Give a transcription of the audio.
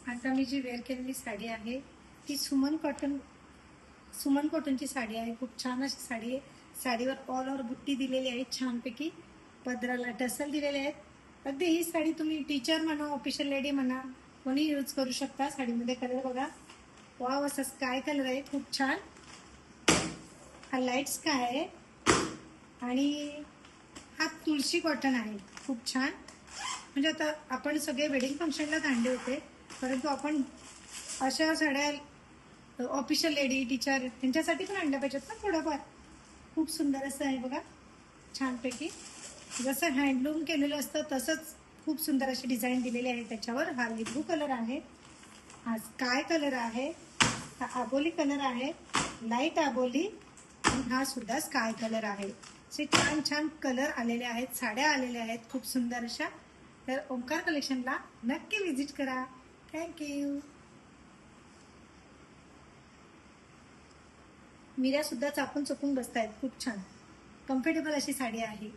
आता मी जी वेअर केलेली साडी आहे ती सुमन कॉटनची साडी आहे। खूप छान अशी साडी आहे। साडीवर ऑल ओव्हर बुट्टी दिलेली आहे छानपैकी, पदराला टसल दिलेले आहेत। अगदी ही साडी तुम्ही टीचर म्हणा, ऑफिशियल लेडी म्हणा, कोणी यूज करू शकता। साडीमध्ये कलर बघा, वाव असा स्काय कलर आहे, खूप छान। हा लाईट स्काय आहे आणि हा तुळशी कॉटन आहे, खूप छान। म्हणजे आता आपण सगळे वेडिंग फंक्शनला काढले होते, परंतु आपण अशा साड्या ऑफिशियल लेडी, टीचर त्यांच्यासाठी पण आणल्या पाहिजेत ना थोडंफार। खूप सुंदर असं आहे बघा, छानपैकी जसं हँडलूम केलेलं असतं तसंच खूप सुंदर अशी डिझाईन दिलेली आहे त्याच्यावर। हा लिंबू कलर आहे, हा स्काय कलर आहे, हा आबोली कलर आहे, लाईट आबोली, आणि हा सुद्धा स्काय कलर आहे। असे छान छान कलर आलेले आहेत, साड्या आलेल्या आहेत खूप सुंदर अशा। तर ओंकार कलेक्शनला नक्की विजिट करा। थँक्यू। मीरा सुद्धा चापून चोपून बसतायत, खूप छान कम्फर्टेबल अशी साडी आहे।